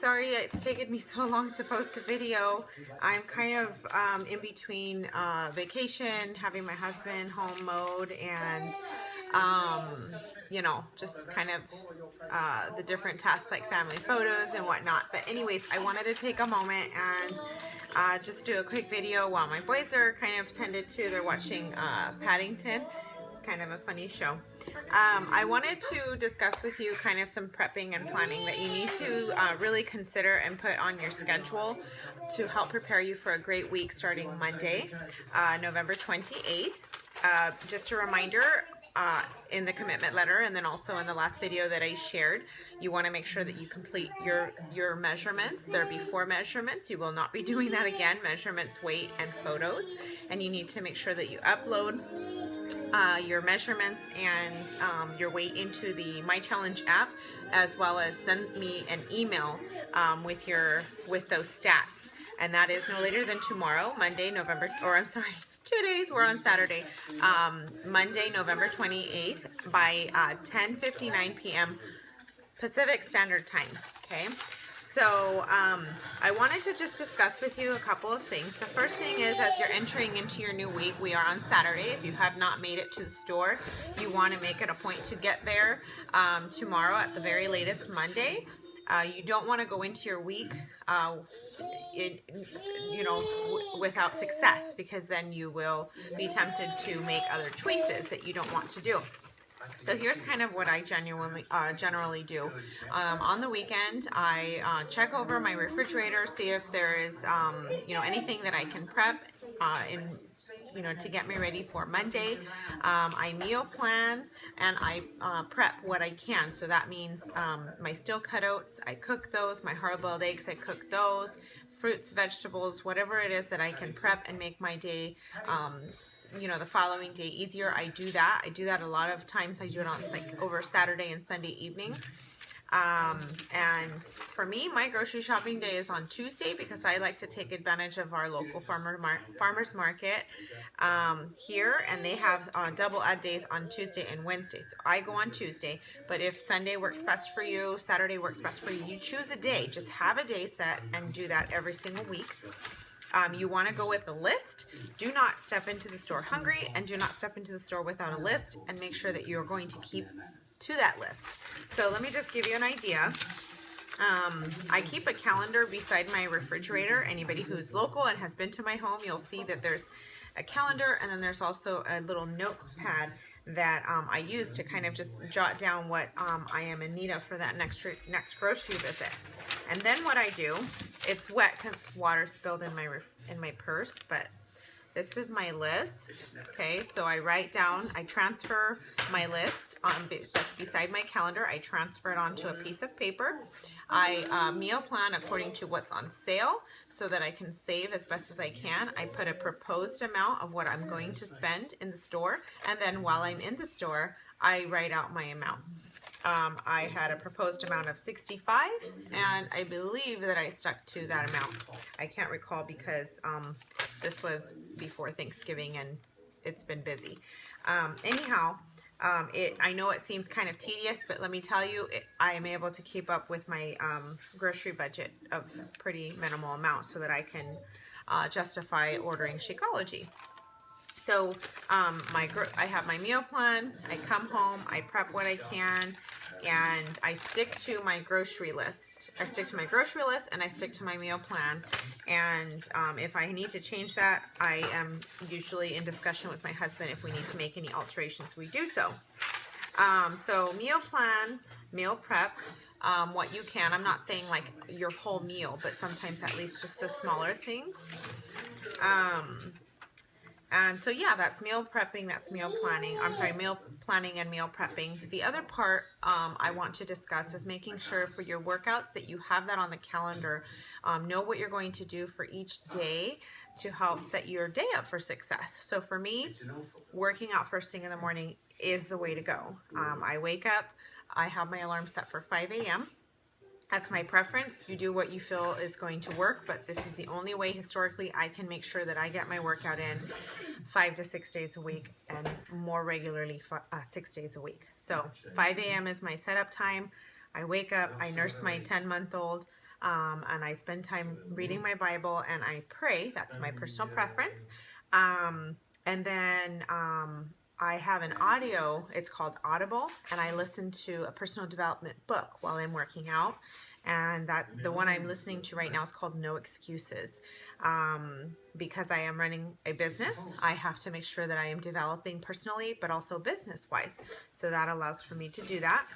sorry it's taken me so long to post a video. I'm kind of in between vacation, having my husband home mode, and you know, just kind of the different tasks like family photos and whatnot. But anyways, I wanted to take a moment and just do a quick video while my boys are kind of tended to. They're watching Paddington. It's kind of a funny show. I wanted to discuss with you kind of some prepping and planning that you need to really consider and put on your schedule to help prepare you for a great week starting Monday, November 28th. Just a reminder, in the commitment letter and then also in the last video that I shared, you want to make sure that you complete your measurements. They're before measurements. You will not be doing that again. Measurements, weight, and photos. And you need to make sure that you upload your measurements and your weight into the My Challenge app, as well as send me an email with those stats. And that is no later than tomorrow, Monday, 2 days, we're on Saturday, Monday, November 28th by 10:59 p.m. Pacific Standard Time, okay? So I wanted to just discuss with you a couple of things. The first thing is, as you're entering into your new week, we are on Saturday. If you have not made it to the store, you want to make it a point to get there tomorrow at the very latest Monday. You don't want to go into your week without success, because then you will be tempted to make other choices that you don't want to do. So here's kind of what I generally do. On the weekend, I check over my refrigerator, see if there is anything that I can prep to get me ready for Monday. I meal plan and I prep what I can. So that means my steel cutouts, I cook those. My hard-boiled eggs, I cook those. Fruits, vegetables, whatever it is that I can prep and make my day the following day easier, I do that. I do that a lot of times. I do it on over Saturday and Sunday evening. And for me, my grocery shopping day is on Tuesday, because I like to take advantage of our local farmers market here, and they have double ad days on Tuesday and Wednesday. So I go on Tuesday, but if Sunday works best for you, Saturday works best for you, you choose a day. Just have a day set and do that every single week. You want to go with a list. Do not step into the store hungry, and do not step into the store without a list, and make sure that you're going to keep to that list. So let me just give you an idea. I keep a calendar beside my refrigerator. Anybody who's local and has been to my home, you'll see that there's a calendar, and then there's also a little notepad that I use to kind of just jot down what I am in need of for that next grocery visit. And then what I do, it's wet because water spilled in my purse, but this is my list. Okay, so I write down, I transfer my list that's beside my calendar. I transfer it onto a piece of paper. I meal plan according to what's on sale so that I can save as best as I can. I put a proposed amount of what I'm going to spend in the store, and then while I'm in the store, I write out my amount. I had a proposed amount of $65, and I believe that I stuck to that amount. I can't recall because this was before Thanksgiving and it's been busy. Anyhow, I know it seems kind of tedious, but let me tell you, I am able to keep up with my grocery budget of pretty minimal amount so that I can justify ordering Shakeology. So I have my meal plan, I come home, I prep what I can, and I stick to my grocery list. I stick to my grocery list and I stick to my meal plan. And if I need to change that, I am usually in discussion with my husband. If we need to make any alterations, we do so. So meal plan, meal prep, what you can. I'm not saying like your whole meal, but sometimes at least just the smaller things. And so yeah, that's meal prepping, that's meal planning. I'm sorry, meal planning and meal prepping. The other part I want to discuss is making sure for your workouts that you have that on the calendar. Know what you're going to do for each day to help set your day up for success. So for me, working out first thing in the morning is the way to go. I wake up, I have my alarm set for 5 a.m. That's my preference. You do what you feel is going to work, but this is the only way historically I can make sure that I get my workout in 5 to 6 days a week, and more regularly 6 days a week. So 5 a.m. is my setup time. I wake up, I nurse my 10-month-old. and I spend time reading my Bible and I pray. That's my personal preference. And then I have an audio, it's called Audible, and I listen to a personal development book while I'm working out. And that the one I'm listening to right now is called No Excuses. Because I am running a business, I have to make sure that I am developing personally, but also business-wise. So that allows for me to do that.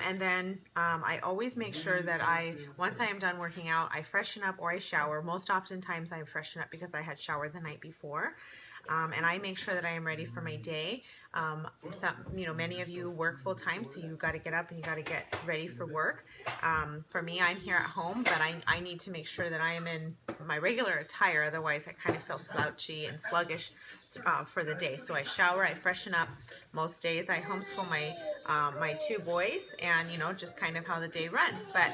And then I always make sure that once I am done working out, I freshen up or I shower. Most oftentimes I freshen up because I had showered the night before. And I make sure that I am ready for my day. Many of you work full time, so you got to get up and you got to get ready for work. For me, I'm here at home, but I need to make sure that I am in my regular attire. Otherwise, I kind of feel slouchy and sluggish for the day. So I shower, I freshen up. Most days, I homeschool my two boys, and just kind of how the day runs. But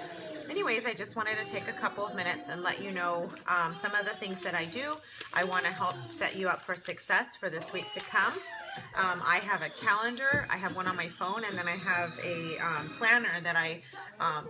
anyways, I just wanted to take a couple of minutes and let you know some of the things that I do. I want to help set you up for success for this week to come. I have a calendar, I have one on my phone, and then I have a planner that I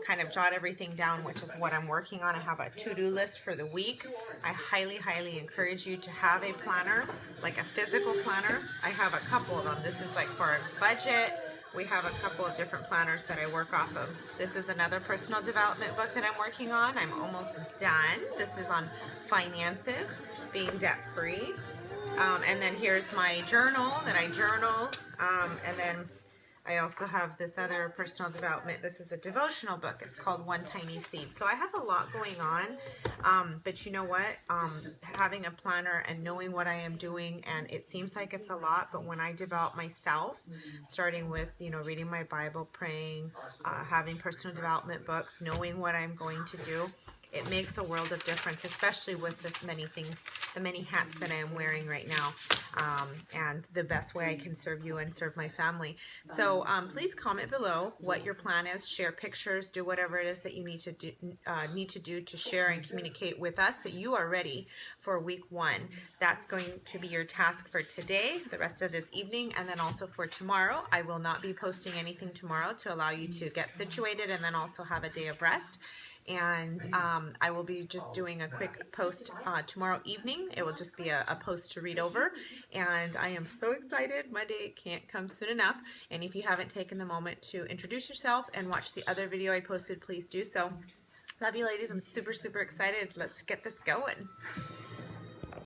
kind of jot everything down, which is what I'm working on. I have a to-do list for the week. I highly, highly encourage you to have a planner, like a physical planner. I have a couple of them. This is like for a budget. We have a couple of different planners that I work off of. This is another personal development book that I'm working on. I'm almost done. This is on finances, being debt-free. And then here's my journal that I journal. And then I also have this other personal development. This is a devotional book. It's called One Tiny Seed. So I have a lot going on. But you know what? Having a planner and knowing what I am doing, and it seems like it's a lot, but when I develop myself, starting with, reading my Bible, praying, having personal development books, knowing what I'm going to do, it makes a world of difference, especially with the many things, the many hats that I am wearing right now, and the best way I can serve you and serve my family. So please comment below what your plan is. Share pictures. Do whatever it is that you need to do to share and communicate with us that you are ready for week 1. That's going to be your task for today, the rest of this evening, and then also for tomorrow. I will not be posting anything tomorrow to allow you to get situated and then also have a day of rest. And I will be just doing a quick post tomorrow evening. It will just be a post to read over. And I am so excited. My day can't come soon enough. And if you haven't taken the moment to introduce yourself and watch the other video I posted, please do so. Love you, ladies. I'm super, super excited. Let's get this going.